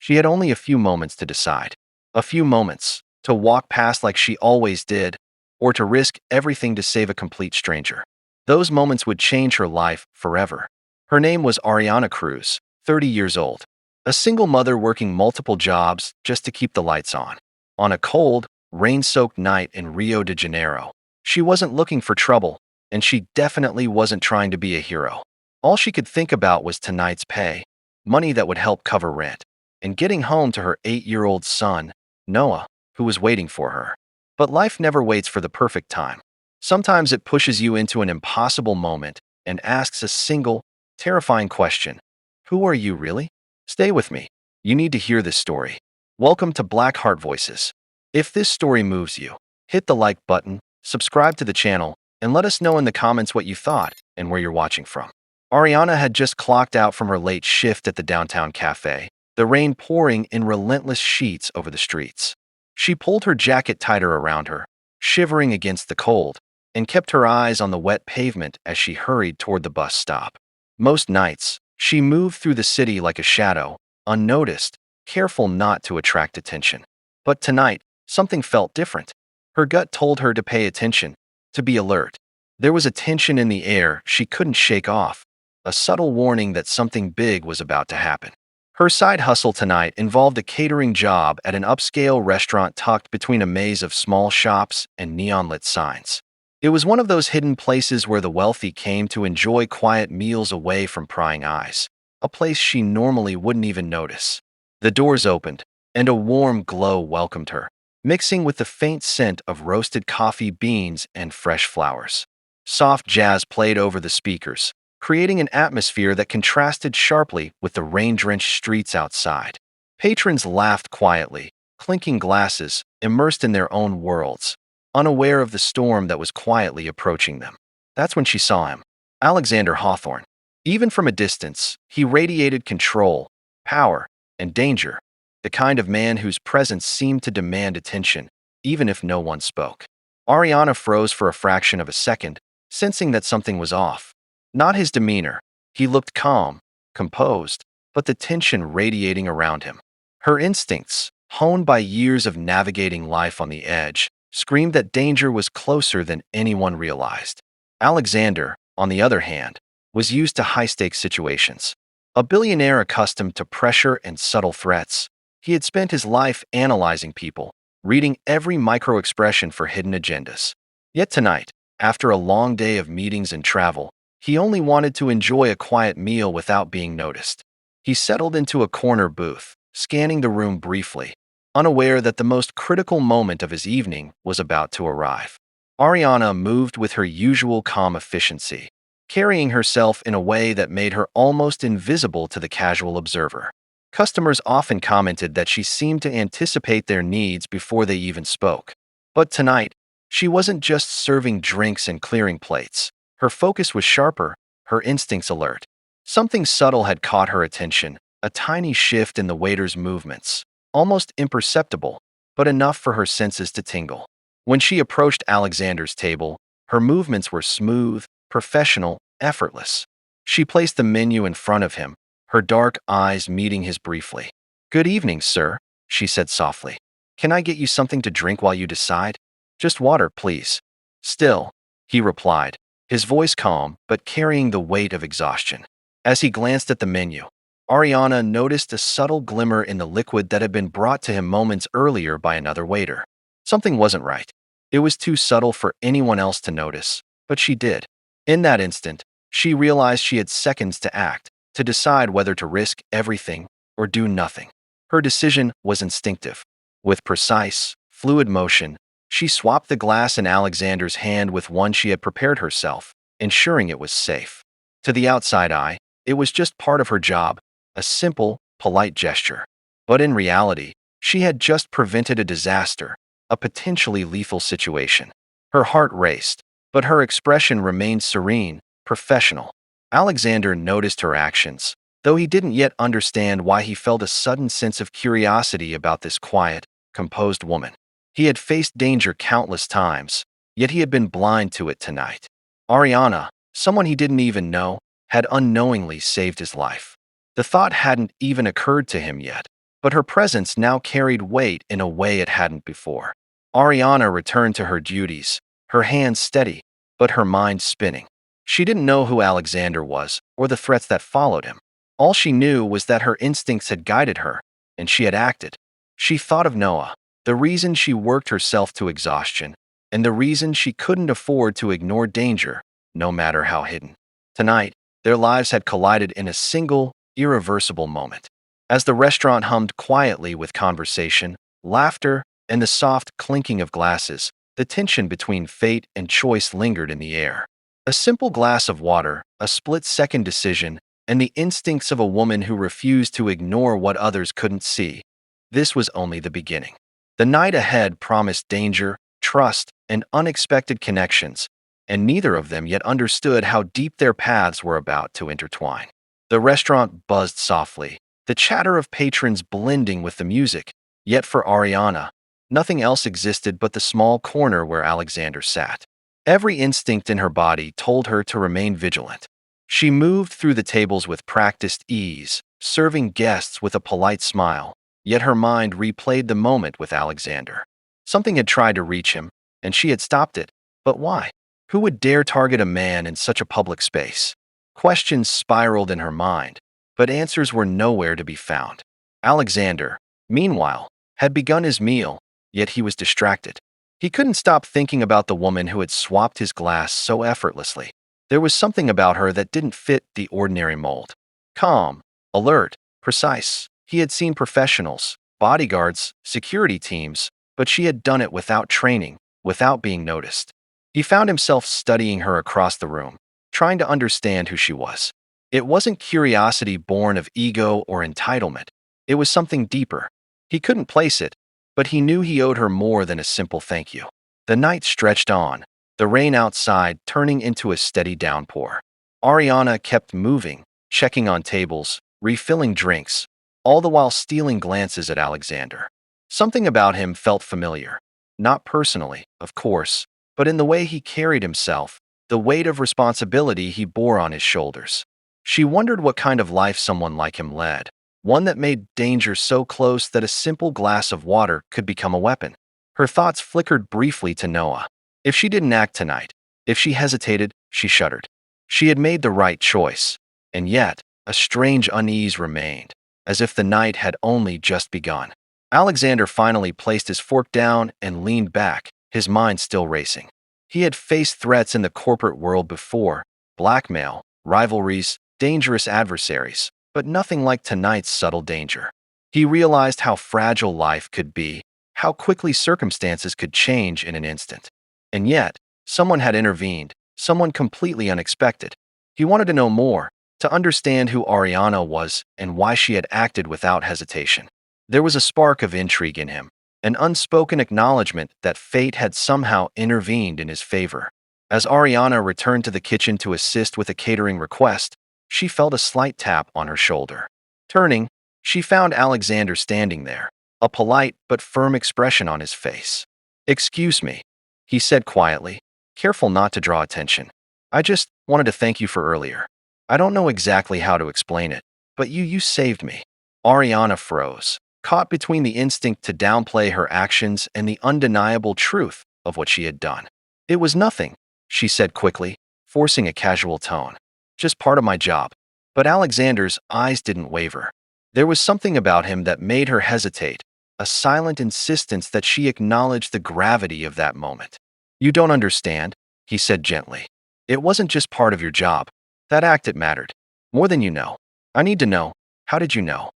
She had only a few moments to decide. A few moments to walk past like she always did, or to risk everything to save a complete stranger. Those moments would change her life forever. Her name was Ariana Cruz, 30 years old, a single mother working multiple jobs just to keep the lights on. On a cold, rain-soaked night in Rio de Janeiro, she wasn't looking for trouble, and she definitely wasn't trying to be a hero. All she could think about was tonight's pay, money that would help cover rent, and getting home to her 8-year-old son, Noah, who was waiting for her. But life never waits for the perfect time. Sometimes it pushes you into an impossible moment and asks a single, terrifying question. Who are you really? Stay with me. You need to hear this story. Welcome to Black Heart Voices. If this story moves you, hit the like button, subscribe to the channel, and let us know in the comments what you thought and where you're watching from. Ariana had just clocked out from her late shift at the downtown cafe, the rain pouring in relentless sheets over the streets. She pulled her jacket tighter around her, shivering against the cold, and kept her eyes on the wet pavement as she hurried toward the bus stop. Most nights, she moved through the city like a shadow, unnoticed, careful not to attract attention. But tonight, something felt different. Her gut told her to pay attention, to be alert. There was a tension in the air she couldn't shake off, a subtle warning that something big was about to happen. Her side hustle tonight involved a catering job at an upscale restaurant tucked between a maze of small shops and neon-lit signs. It was one of those hidden places where the wealthy came to enjoy quiet meals away from prying eyes, a place she normally wouldn't even notice. The doors opened, and a warm glow welcomed her, mixing with the faint scent of roasted coffee beans and fresh flowers. Soft jazz played over the speakers, creating an atmosphere that contrasted sharply with the rain-drenched streets outside. Patrons laughed quietly, clinking glasses, immersed in their own worlds, unaware of the storm that was quietly approaching them. That's when she saw him, Alexander Hawthorne. Even from a distance, he radiated control, power, and danger, the kind of man whose presence seemed to demand attention, even if no one spoke. Ariana froze for a fraction of a second, sensing that something was off. Not his demeanor. He looked calm, composed, but the tension radiating around him. Her instincts, honed by years of navigating life on the edge, screamed that danger was closer than anyone realized. Alexander, on the other hand, was used to high-stakes situations. A billionaire accustomed to pressure and subtle threats, he had spent his life analyzing people, reading every micro-expression for hidden agendas. Yet tonight, after a long day of meetings and travel, he only wanted to enjoy a quiet meal without being noticed. He settled into a corner booth, scanning the room briefly, unaware that the most critical moment of his evening was about to arrive. Ariana moved with her usual calm efficiency, carrying herself in a way that made her almost invisible to the casual observer. Customers often commented that she seemed to anticipate their needs before they even spoke. But tonight, she wasn't just serving drinks and clearing plates. Her focus was sharper, her instincts alert. Something subtle had caught her attention, a tiny shift in the waiter's movements, almost imperceptible, but enough for her senses to tingle. When she approached Alexander's table, her movements were smooth, professional, effortless. She placed the menu in front of him, her dark eyes meeting his briefly. "Good evening, sir," she said softly. "Can I get you something to drink while you decide?" "Just water, please." "Still," he replied, his voice calm but carrying the weight of exhaustion. As he glanced at the menu, Ariana noticed a subtle glimmer in the liquid that had been brought to him moments earlier by another waiter. Something wasn't right. It was too subtle for anyone else to notice, but she did. In that instant, she realized she had seconds to act, to decide whether to risk everything or do nothing. Her decision was instinctive. With precise, fluid motion, she swapped the glass in Alexander's hand with one she had prepared herself, ensuring it was safe. To the outside eye, it was just part of her job, a simple, polite gesture. But in reality, she had just prevented a disaster, a potentially lethal situation. Her heart raced, but her expression remained serene, professional. Alexander noticed her actions, though he didn't yet understand why he felt a sudden sense of curiosity about this quiet, composed woman. He had faced danger countless times, yet he had been blind to it tonight. Ariana, someone he didn't even know, had unknowingly saved his life. The thought hadn't even occurred to him yet, but her presence now carried weight in a way it hadn't before. Ariana returned to her duties, her hands steady, but her mind spinning. She didn't know who Alexander was or the threats that followed him. All she knew was that her instincts had guided her, and she had acted. She thought of Noah, the reason she worked herself to exhaustion, and the reason she couldn't afford to ignore danger, no matter how hidden. Tonight, their lives had collided in a single, irreversible moment. As the restaurant hummed quietly with conversation, laughter, and the soft clinking of glasses, the tension between fate and choice lingered in the air. A simple glass of water, a split-second decision, and the instincts of a woman who refused to ignore what others couldn't see. This was only the beginning. The night ahead promised danger, trust, and unexpected connections, and neither of them yet understood how deep their paths were about to intertwine. The restaurant buzzed softly, the chatter of patrons blending with the music, yet for Ariana, nothing else existed but the small corner where Alexander sat. Every instinct in her body told her to remain vigilant. She moved through the tables with practiced ease, serving guests with a polite smile, yet her mind replayed the moment with Alexander. Something had tried to reach him, and she had stopped it. But why? Who would dare target a man in such a public space? Questions spiraled in her mind, but answers were nowhere to be found. Alexander, meanwhile, had begun his meal, yet he was distracted. He couldn't stop thinking about the woman who had swapped his glass so effortlessly. There was something about her that didn't fit the ordinary mold. Calm, alert, precise. He had seen professionals, bodyguards, security teams, but she had done it without training, without being noticed. He found himself studying her across the room, trying to understand who she was. It wasn't curiosity born of ego or entitlement. It was something deeper. He couldn't place it, but he knew he owed her more than a simple thank you. The night stretched on, the rain outside turning into a steady downpour. Ariana kept moving, checking on tables, refilling drinks, all the while stealing glances at Alexander. Something about him felt familiar. Not personally, of course, but in the way he carried himself, the weight of responsibility he bore on his shoulders. She wondered what kind of life someone like him led, one that made danger so close that a simple glass of water could become a weapon. Her thoughts flickered briefly to Noah. If she didn't act tonight, if she hesitated, she shuddered. She had made the right choice, and yet a strange unease remained, as if the night had only just begun. Alexander finally placed his fork down and leaned back, his mind still racing. He had faced threats in the corporate world before: blackmail, rivalries, dangerous adversaries, but nothing like tonight's subtle danger. He realized how fragile life could be, how quickly circumstances could change in an instant. And yet, someone had intervened, someone completely unexpected. He wanted to know more, to understand who Ariana was and why she had acted without hesitation. There was a spark of intrigue in him, an unspoken acknowledgement that fate had somehow intervened in his favor. As Ariana returned to the kitchen to assist with a catering request, she felt a slight tap on her shoulder. Turning, she found Alexander standing there, a polite but firm expression on his face. "Excuse me," he said quietly, careful not to draw attention. "I just wanted to thank you for earlier. I don't know exactly how to explain it, but you saved me." Ariana froze, caught between the instinct to downplay her actions and the undeniable truth of what she had done. "It was nothing," she said quickly, forcing a casual tone. "Just part of my job." But Alexander's eyes didn't waver. There was something about him that made her hesitate, a silent insistence that she acknowledge the gravity of that moment. "You don't understand," he said gently. "It wasn't just part of your job. That act, it mattered. More than you know. I need to know. How did you know?"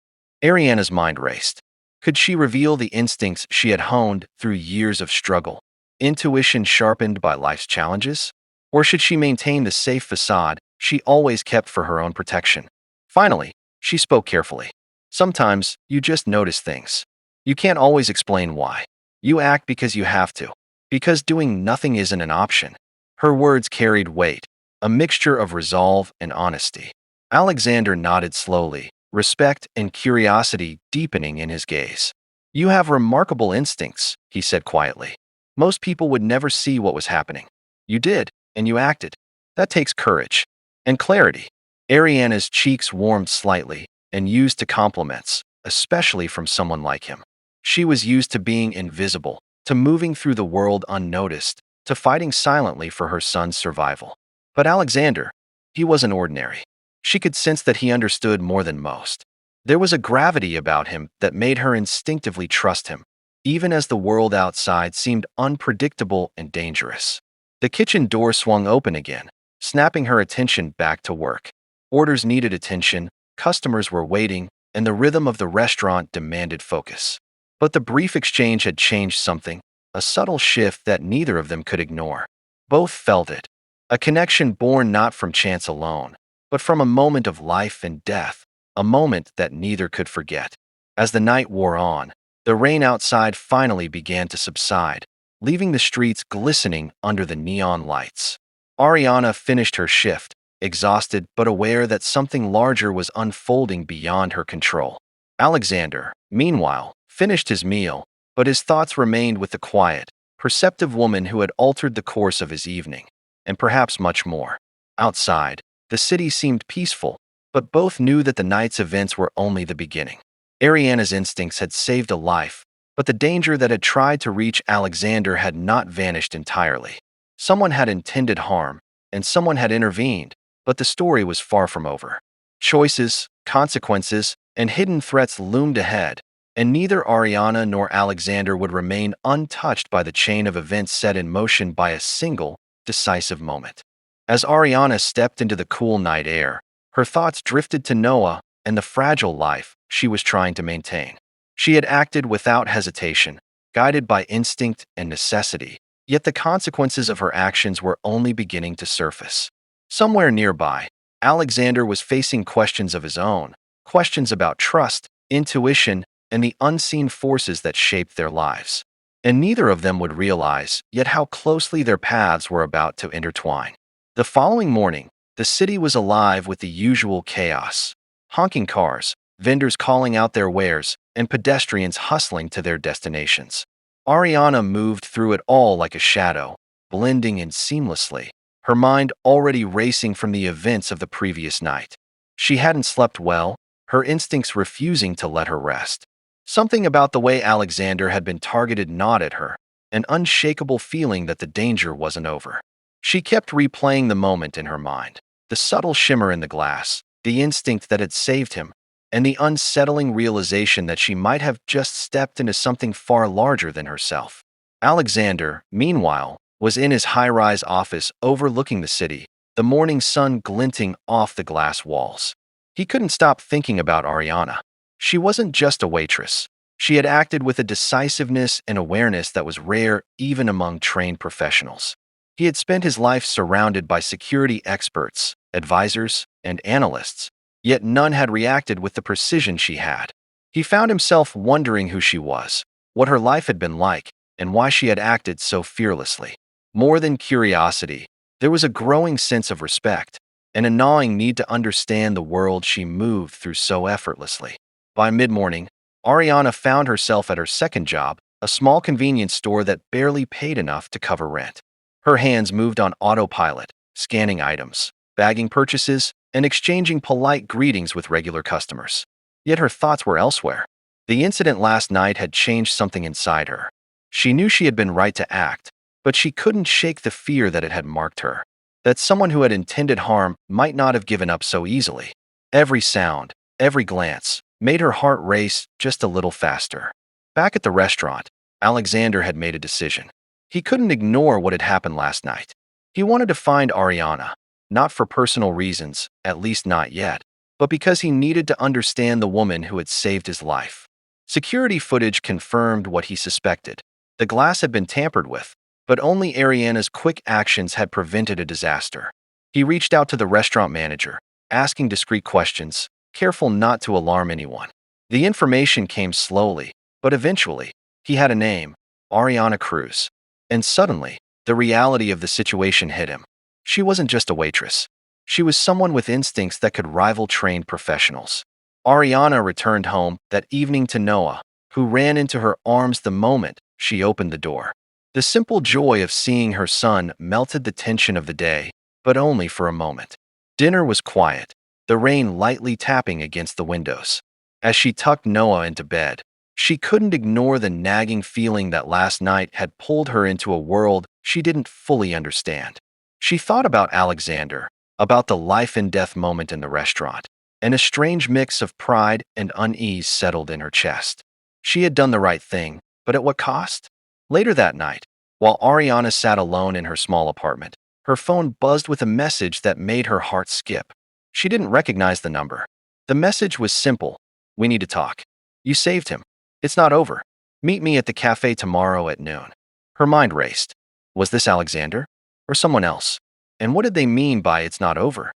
Ariana's mind raced. Could she reveal the instincts she had honed through years of struggle, intuition sharpened by life's challenges? Or should she maintain the safe facade she always kept for her own protection? Finally, she spoke carefully. "Sometimes you just notice things. You can't always explain why. You act because you have to, because doing nothing isn't an option." Her words carried weight, a mixture of resolve and honesty. Alexander nodded slowly, respect and curiosity deepening in his gaze. "You have remarkable instincts," he said quietly. "Most people would never see what was happening. You did, and you acted. That takes courage. And clarity." Ariana's cheeks warmed slightly, and used to compliments, especially from someone like him. She was used to being invisible, to moving through the world unnoticed, to fighting silently for her son's survival. But Alexander, he wasn't ordinary. She could sense that he understood more than most. There was a gravity about him that made her instinctively trust him, even as the world outside seemed unpredictable and dangerous. The kitchen door swung open again, snapping her attention back to work. Orders needed attention, customers were waiting, and the rhythm of the restaurant demanded focus. But the brief exchange had changed something, a subtle shift that neither of them could ignore. Both felt it, a connection born not from chance alone, but from a moment of life and death, a moment that neither could forget. As the night wore on, the rain outside finally began to subside, leaving the streets glistening under the neon lights. Ariana finished her shift, exhausted but aware that something larger was unfolding beyond her control. Alexander, meanwhile, finished his meal, but his thoughts remained with the quiet, perceptive woman who had altered the course of his evening, and perhaps much more. Outside, the city seemed peaceful, but both knew that the night's events were only the beginning. Ariana's instincts had saved a life, but the danger that had tried to reach Alexander had not vanished entirely. Someone had intended harm, and someone had intervened, but the story was far from over. Choices, consequences, and hidden threats loomed ahead, and neither Ariana nor Alexander would remain untouched by the chain of events set in motion by a single, decisive moment. As Ariana stepped into the cool night air, her thoughts drifted to Noah and the fragile life she was trying to maintain. She had acted without hesitation, guided by instinct and necessity, yet the consequences of her actions were only beginning to surface. Somewhere nearby, Alexander was facing questions of his own, questions about trust, intuition, and the unseen forces that shaped their lives. And neither of them would realize yet how closely their paths were about to intertwine. The following morning, the city was alive with the usual chaos. Honking cars, vendors calling out their wares, and pedestrians hustling to their destinations. Ariana moved through it all like a shadow, blending in seamlessly, her mind already racing from the events of the previous night. She hadn't slept well, her instincts refusing to let her rest. Something about the way Alexander had been targeted gnawed at her, an unshakable feeling that the danger wasn't over. She kept replaying the moment in her mind, the subtle shimmer in the glass, the instinct that had saved him, and the unsettling realization that she might have just stepped into something far larger than herself. Alexander, meanwhile, was in his high-rise office overlooking the city, the morning sun glinting off the glass walls. He couldn't stop thinking about Ariana. She wasn't just a waitress. She had acted with a decisiveness and awareness that was rare even among trained professionals. He had spent his life surrounded by security experts, advisors, and analysts, yet none had reacted with the precision she had. He found himself wondering who she was, what her life had been like, and why she had acted so fearlessly. More than curiosity, there was a growing sense of respect, and a gnawing need to understand the world she moved through so effortlessly. By mid-morning, Ariana found herself at her second job, a small convenience store that barely paid enough to cover rent. Her hands moved on autopilot, scanning items, bagging purchases, and exchanging polite greetings with regular customers. Yet her thoughts were elsewhere. The incident last night had changed something inside her. She knew she had been right to act, but she couldn't shake the fear that it had marked her, that someone who had intended harm might not have given up so easily. Every sound, every glance, made her heart race just a little faster. Back at the restaurant, Alexander had made a decision. He couldn't ignore what had happened last night. He wanted to find Ariana, not for personal reasons, at least not yet, but because he needed to understand the woman who had saved his life. Security footage confirmed what he suspected. The glass had been tampered with, but only Ariana's quick actions had prevented a disaster. He reached out to the restaurant manager, asking discreet questions, careful not to alarm anyone. The information came slowly, but eventually, he had a name, Ariana Cruz. And suddenly, the reality of the situation hit him. She wasn't just a waitress. She was someone with instincts that could rival trained professionals. Ariana returned home that evening to Noah, who ran into her arms the moment she opened the door. The simple joy of seeing her son melted the tension of the day, but only for a moment. Dinner was quiet, the rain lightly tapping against the windows. As she tucked Noah into bed, she couldn't ignore the nagging feeling that last night had pulled her into a world she didn't fully understand. She thought about Alexander, about the life-and-death moment in the restaurant, and a strange mix of pride and unease settled in her chest. She had done the right thing, but at what cost? Later that night, while Ariana sat alone in her small apartment, her phone buzzed with a message that made her heart skip. She didn't recognize the number. The message was simple: "We need to talk. You saved him. It's not over. Meet me at the cafe tomorrow at noon." Her mind raced. Was this Alexander? Or someone else? And what did they mean by "it's not over"?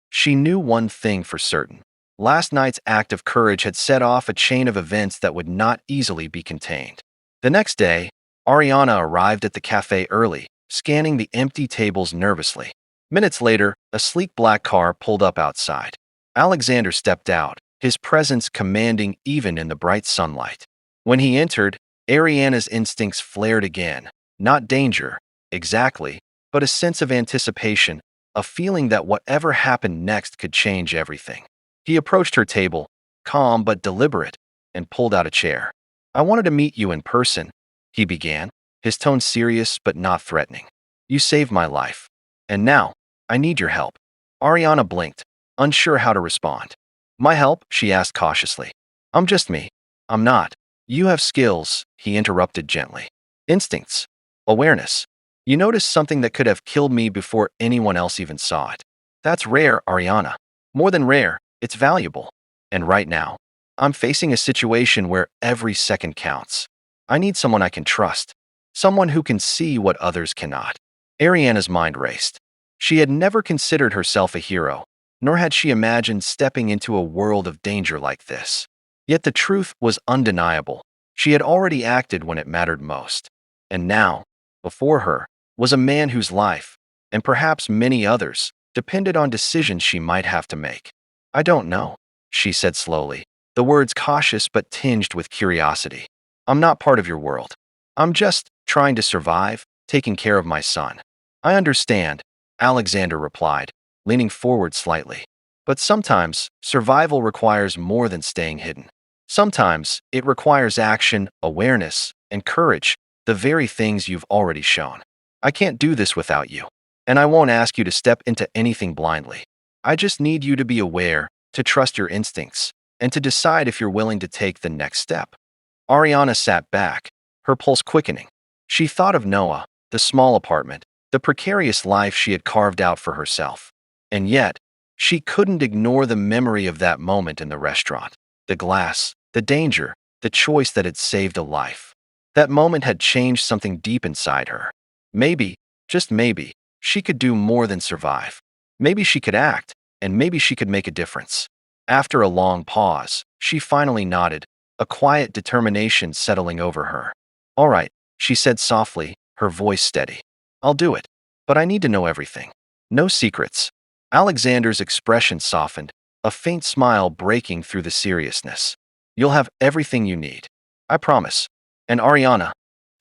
She knew one thing for certain. Last night's act of courage had set off a chain of events that would not easily be contained. The next day, Ariana arrived at the cafe early, scanning the empty tables nervously. Minutes later, a sleek black car pulled up outside. Alexander stepped out, his presence commanding even in the bright sunlight. When he entered, Ariana's instincts flared again. Not danger, exactly, but a sense of anticipation, a feeling that whatever happened next could change everything. He approached her table, calm but deliberate, and pulled out a chair. "I wanted to meet you in person," he began, his tone serious but not threatening. "You saved my life. And now, I need your help." Ariana blinked, unsure how to respond. "My help?" she asked cautiously. "I'm just me. I'm not." "You have skills," he interrupted gently. "Instincts. Awareness. You noticed something that could have killed me before anyone else even saw it. That's rare, Ariana. More than rare, it's valuable. And right now, I'm facing a situation where every second counts. I need someone I can trust. Someone who can see what others cannot." Ariana's mind raced. She had never considered herself a hero, nor had she imagined stepping into a world of danger like this. Yet the truth was undeniable. She had already acted when it mattered most. And now, before her, was a man whose life, and perhaps many others, depended on decisions she might have to make. "I don't know," she said slowly, the words cautious but tinged with curiosity. "I'm not part of your world. I'm just trying to survive, taking care of my son." "I understand," Alexander replied, leaning forward slightly. "But sometimes, survival requires more than staying hidden. Sometimes, it requires action, awareness, and courage, the very things you've already shown. I can't do this without you. And I won't ask you to step into anything blindly. I just need you to be aware, to trust your instincts, and to decide if you're willing to take the next step." Ariana sat back, her pulse quickening. She thought of Noah, the small apartment, the precarious life she had carved out for herself. And yet, she couldn't ignore the memory of that moment in the restaurant. The glass, the danger, the choice that had saved a life. That moment had changed something deep inside her. Maybe, just maybe, she could do more than survive. Maybe she could act, and maybe she could make a difference. After a long pause, she finally nodded, a quiet determination settling over her. "All right," she said softly, her voice steady. "I'll do it, but I need to know everything. No secrets." Alexander's expression softened, a faint smile breaking through the seriousness. "You'll have everything you need. I promise. And Ariana,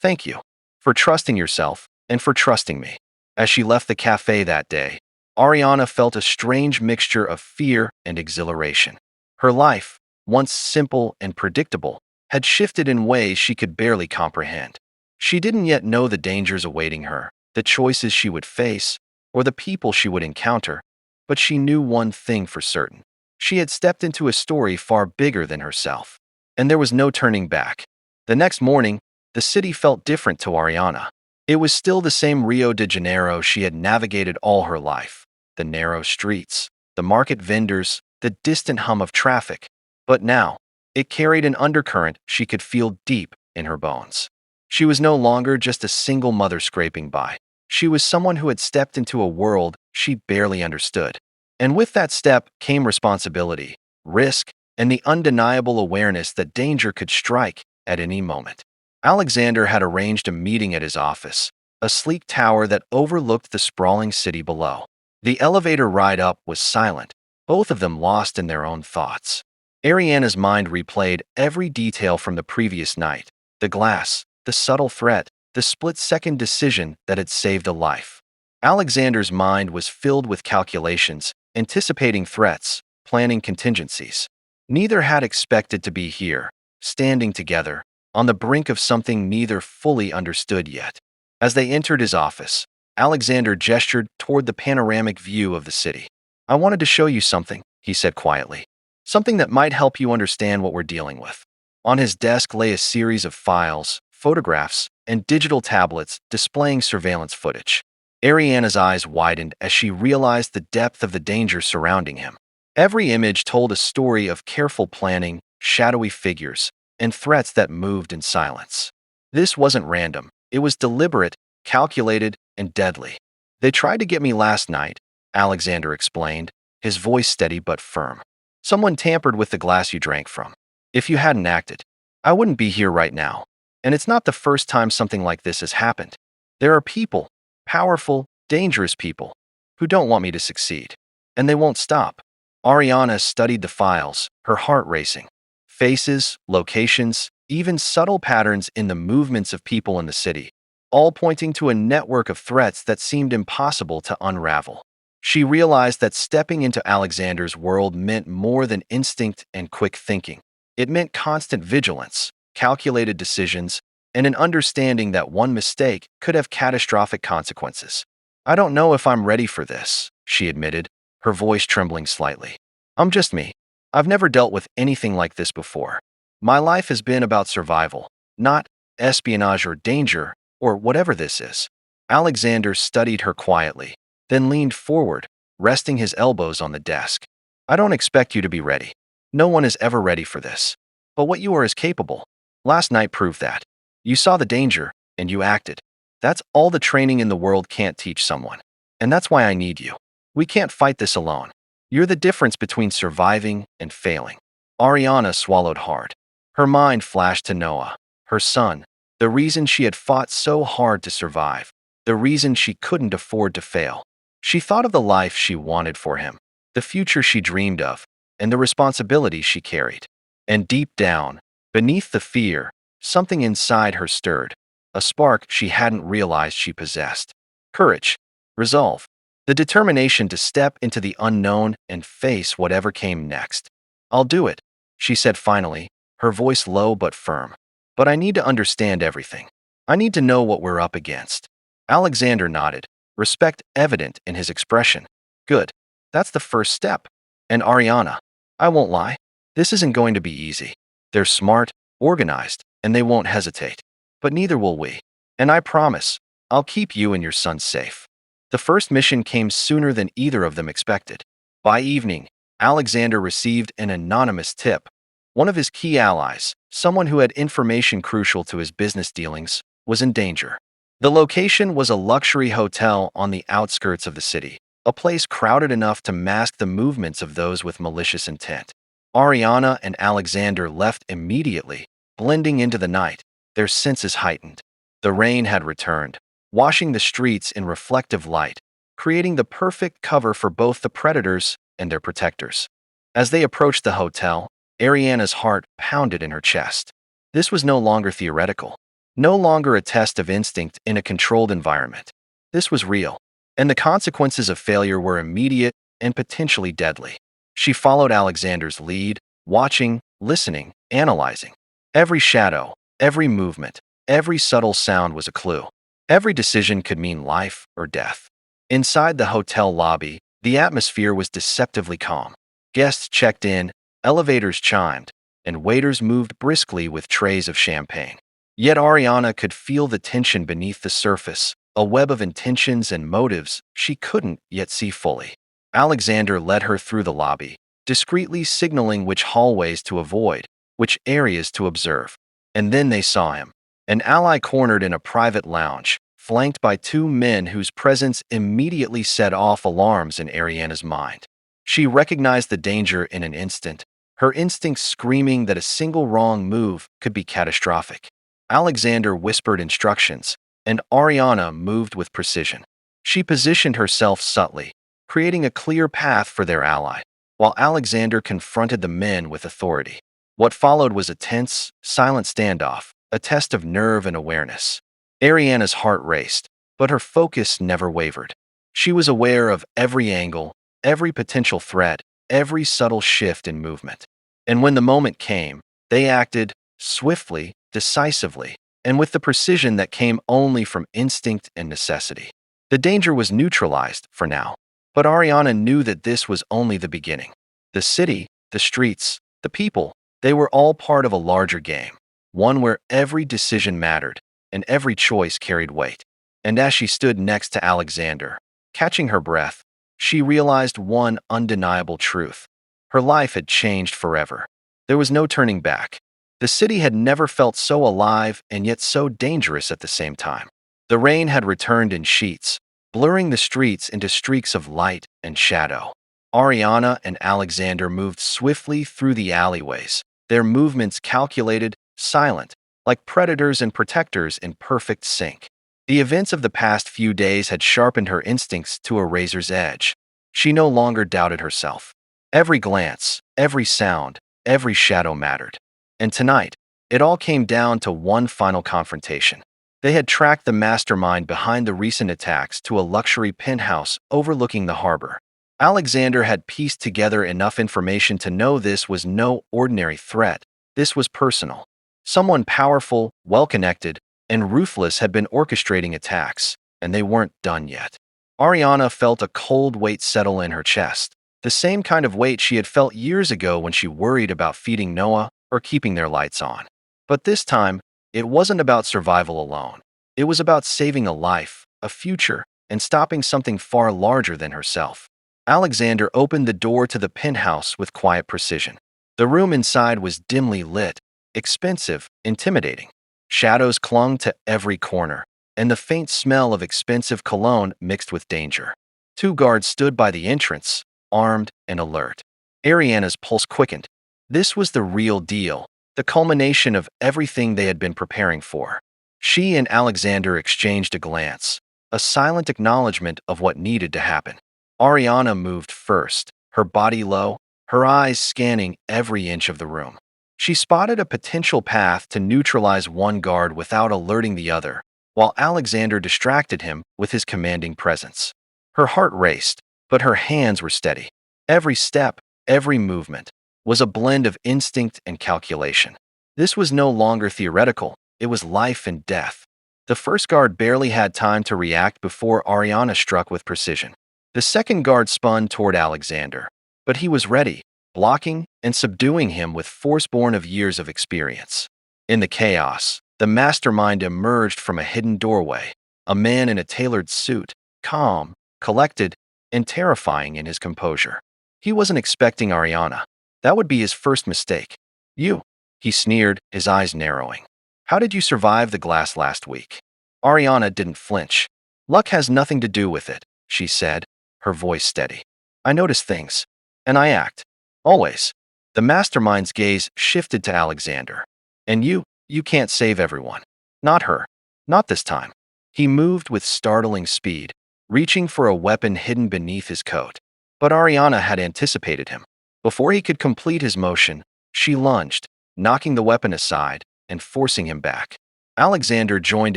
thank you for trusting yourself and for trusting me." As she left the cafe that day, Ariana felt a strange mixture of fear and exhilaration. Her life, once simple and predictable, had shifted in ways she could barely comprehend. She didn't yet know the dangers awaiting her, the choices she would face, or the people she would encounter, but she knew one thing for certain. She had stepped into a story far bigger than herself, and there was no turning back. The next morning, the city felt different to Ariana. It was still the same Rio de Janeiro she had navigated all her life. The narrow streets, the market vendors, the distant hum of traffic. But now, it carried an undercurrent she could feel deep in her bones. She was no longer just a single mother scraping by. She was someone who had stepped into a world she barely understood. And with that step came responsibility, risk, and the undeniable awareness that danger could strike at any moment. Alexander had arranged a meeting at his office, a sleek tower that overlooked the sprawling city below. The elevator ride up was silent, both of them lost in their own thoughts. Ariana's mind replayed every detail from the previous night: the glass, the subtle threat, the split-second decision that had saved a life. Alexander's mind was filled with calculations, anticipating threats, planning contingencies. Neither had expected to be here, standing together, on the brink of something neither fully understood yet. As they entered his office, Alexander gestured toward the panoramic view of the city. "I wanted to show you something," he said quietly. "Something that might help you understand what we're dealing with." On his desk lay a series of files, photographs, and digital tablets displaying surveillance footage. Ariana's eyes widened as she realized the depth of the danger surrounding him. Every image told a story of careful planning, shadowy figures, and threats that moved in silence. This wasn't random. It was deliberate, calculated, and deadly. "They tried to get me last night," Alexander explained, his voice steady but firm. "Someone tampered with the glass you drank from. If you hadn't acted, I wouldn't be here right now. And it's not the first time something like this has happened. There are people, powerful, dangerous people, who don't want me to succeed. And they won't stop." Ariana studied the files, her heart racing. Faces, locations, even subtle patterns in the movements of people in the city, all pointing to a network of threats that seemed impossible to unravel. She realized that stepping into Alexander's world meant more than instinct and quick thinking. It meant constant vigilance, calculated decisions, and an understanding that one mistake could have catastrophic consequences. "I don't know if I'm ready for this," she admitted, her voice trembling slightly. "I'm just me. I've never dealt with anything like this before. My life has been about survival, not espionage or danger, or whatever this is." Alexander studied her quietly, then leaned forward, resting his elbows on the desk. "I don't expect you to be ready. No one is ever ready for this. But what you are is capable. Last night proved that. You saw the danger, and you acted. That's all the training in the world can't teach someone. And that's why I need you. We can't fight this alone. You're the difference between surviving and failing." Ariana swallowed hard. Her mind flashed to Noah, her son, the reason she had fought so hard to survive, the reason she couldn't afford to fail. She thought of the life she wanted for him, the future she dreamed of, and the responsibility she carried. And deep down, beneath the fear, something inside her stirred, a spark she hadn't realized she possessed. Courage, resolve, the determination to step into the unknown and face whatever came next. "I'll do it," she said finally, her voice low but firm. "But I need to understand everything. I need to know what we're up against." Alexander nodded, respect evident in his expression. "Good. That's the first step." And Ariana, "I won't lie. This isn't going to be easy. They're smart, organized, and they won't hesitate. But neither will we. And I promise, I'll keep you and your son safe." The first mission came sooner than either of them expected. By evening, Alexander received an anonymous tip. One of his key allies, someone who had information crucial to his business dealings, was in danger. The location was a luxury hotel on the outskirts of the city, a place crowded enough to mask the movements of those with malicious intent. Ariana and Alexander left immediately, blending into the night, their senses heightened. The rain had returned, washing the streets in reflective light, creating the perfect cover for both the predators and their protectors. As they approached the hotel, Ariana's heart pounded in her chest. This was no longer theoretical, no longer a test of instinct in a controlled environment. This was real, and the consequences of failure were immediate and potentially deadly. She followed Alexander's lead, watching, listening, analyzing. Every shadow, every movement, every subtle sound was a clue. Every decision could mean life or death. Inside the hotel lobby, the atmosphere was deceptively calm. Guests checked in, elevators chimed, and waiters moved briskly with trays of champagne. Yet Ariana could feel the tension beneath the surface, a web of intentions and motives she couldn't yet see fully. Alexander led her through the lobby, discreetly signaling which hallways to avoid, which areas to observe. And then they saw him, an ally cornered in a private lounge, flanked by two men whose presence immediately set off alarms in Ariana's mind. She recognized the danger in an instant, her instincts screaming that a single wrong move could be catastrophic. Alexander whispered instructions, and Ariana moved with precision. She positioned herself subtly, creating a clear path for their ally, while Alexander confronted the men with authority. What followed was a tense, silent standoff, a test of nerve and awareness. Ariana's heart raced, but her focus never wavered. She was aware of every angle, every potential threat, every subtle shift in movement. And when the moment came, they acted swiftly, decisively, and with the precision that came only from instinct and necessity. The danger was neutralized for now, but Ariana knew that this was only the beginning. The city, the streets, the people, they were all part of a larger game, one where every decision mattered and every choice carried weight. And as she stood next to Alexander, catching her breath, she realized one undeniable truth. Her life had changed forever. There was no turning back. The city had never felt so alive and yet so dangerous at the same time. The rain had returned in sheets, blurring the streets into streaks of light and shadow. Ariana and Alexander moved swiftly through the alleyways, their movements calculated, silent, like predators and protectors in perfect sync. The events of the past few days had sharpened her instincts to a razor's edge. She no longer doubted herself. Every glance, every sound, every shadow mattered. And tonight, it all came down to one final confrontation. They had tracked the mastermind behind the recent attacks to a luxury penthouse overlooking the harbor. Alexander had pieced together enough information to know this was no ordinary threat. This was personal. Someone powerful, well-connected, and ruthless had been orchestrating attacks, and they weren't done yet. Ariana felt a cold weight settle in her chest, the same kind of weight she had felt years ago when she worried about feeding Noah or keeping their lights on. But this time, it wasn't about survival alone. It was about saving a life, a future, and stopping something far larger than herself. Alexander opened the door to the penthouse with quiet precision. The room inside was dimly lit, expensive, intimidating. Shadows clung to every corner, and the faint smell of expensive cologne mixed with danger. 2 guards stood by the entrance, armed and alert. Ariana's pulse quickened. This was the real deal, the culmination of everything they had been preparing for. She and Alexander exchanged a glance, a silent acknowledgement of what needed to happen. Ariana moved first, her body low, her eyes scanning every inch of the room. She spotted a potential path to neutralize one guard without alerting the other, while Alexander distracted him with his commanding presence. Her heart raced, but her hands were steady. Every step, every movement, was a blend of instinct and calculation. This was no longer theoretical, it was life and death. The first guard barely had time to react before Ariana struck with precision. The second guard spun toward Alexander, but he was ready, blocking and subduing him with force born of years of experience. In the chaos, the mastermind emerged from a hidden doorway, a man in a tailored suit, calm, collected, and terrifying in his composure. He wasn't expecting Ariana. That would be his first mistake. "You," he sneered, his eyes narrowing. "How did you survive the glass last week?" Ariana didn't flinch. "Luck has nothing to do with it," she said, her voice steady. "I notice things, and I act. Always." The mastermind's gaze shifted to Alexander. "And you can't save everyone. Not her. Not this time." He moved with startling speed, reaching for a weapon hidden beneath his coat. But Ariana had anticipated him. Before he could complete his motion, she lunged, knocking the weapon aside and forcing him back. Alexander joined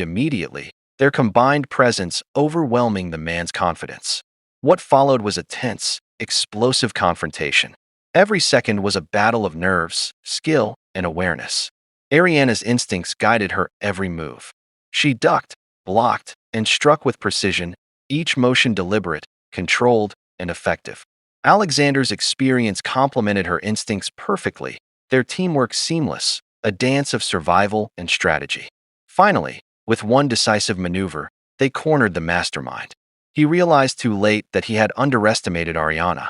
immediately, their combined presence overwhelming the man's confidence. What followed was a tense, explosive confrontation. Every second was a battle of nerves, skill, and awareness. Ariana's instincts guided her every move. She ducked, blocked, and struck with precision, each motion deliberate, controlled, and effective. Alexander's experience complemented her instincts perfectly, their teamwork seamless, a dance of survival and strategy. Finally, with one decisive maneuver, they cornered the mastermind. He realized too late that he had underestimated Ariana.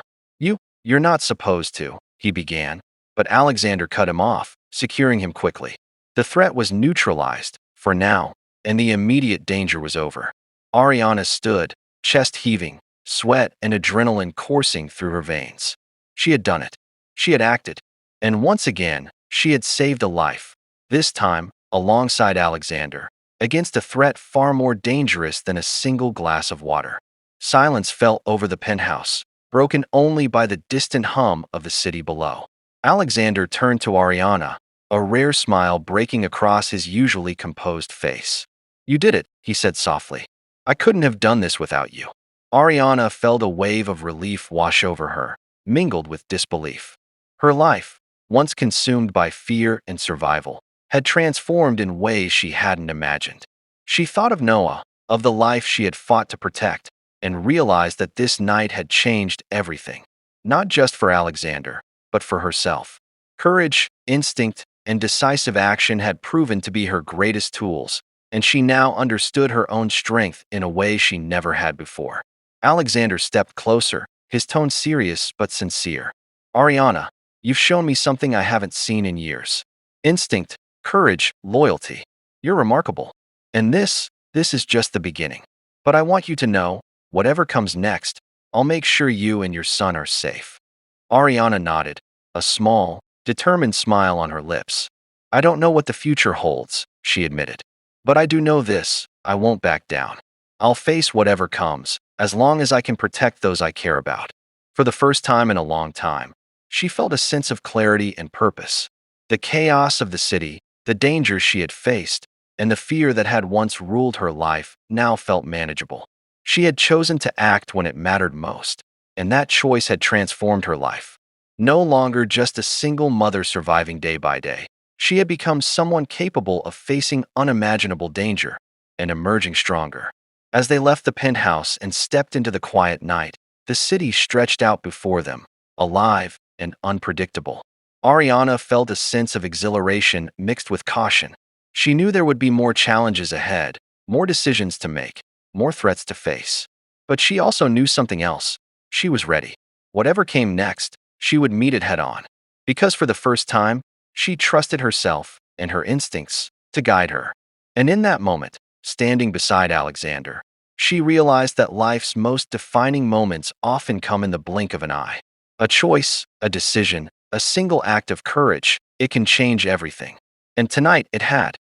You're not supposed to," he began, but Alexander cut him off, securing him quickly. The threat was neutralized, for now, and the immediate danger was over. Ariana stood, chest heaving, sweat and adrenaline coursing through her veins. She had done it. She had acted. And once again, she had saved a life. This time, alongside Alexander, against a threat far more dangerous than a single glass of water. Silence fell over the penthouse, broken only by the distant hum of the city below. Alexander turned to Ariana, a rare smile breaking across his usually composed face. "You did it," he said softly. "I couldn't have done this without you." Ariana felt a wave of relief wash over her, mingled with disbelief. Her life, once consumed by fear and survival, had transformed in ways she hadn't imagined. She thought of Noah, of the life she had fought to protect, and realized that this night had changed everything. Not just for Alexander, but for herself. Courage, instinct, and decisive action had proven to be her greatest tools, and she now understood her own strength in a way she never had before. Alexander stepped closer, his tone serious but sincere. Ariana, you've shown me something I haven't seen in years. Instinct, courage, loyalty. You're remarkable. And this is just the beginning. But I want you to know, whatever comes next, I'll make sure you and your son are safe. Ariana nodded, a small, determined smile on her lips. I don't know what the future holds, she admitted. But I do know this, I won't back down. I'll face whatever comes, as long as I can protect those I care about. For the first time in a long time, she felt a sense of clarity and purpose. The chaos of the city, the dangers she had faced, and the fear that had once ruled her life now felt manageable. She had chosen to act when it mattered most, and that choice had transformed her life. No longer just a single mother surviving day by day, she had become someone capable of facing unimaginable danger and emerging stronger. As they left the penthouse and stepped into the quiet night, the city stretched out before them, alive and unpredictable. Ariana felt a sense of exhilaration mixed with caution. She knew there would be more challenges ahead, more decisions to make, more threats to face. But she also knew something else. She was ready. Whatever came next, she would meet it head-on. Because for the first time, she trusted herself and her instincts to guide her. And in that moment, standing beside Alexander, she realized that life's most defining moments often come in the blink of an eye. A choice, a decision, a single act of courage, it can change everything. And tonight it had.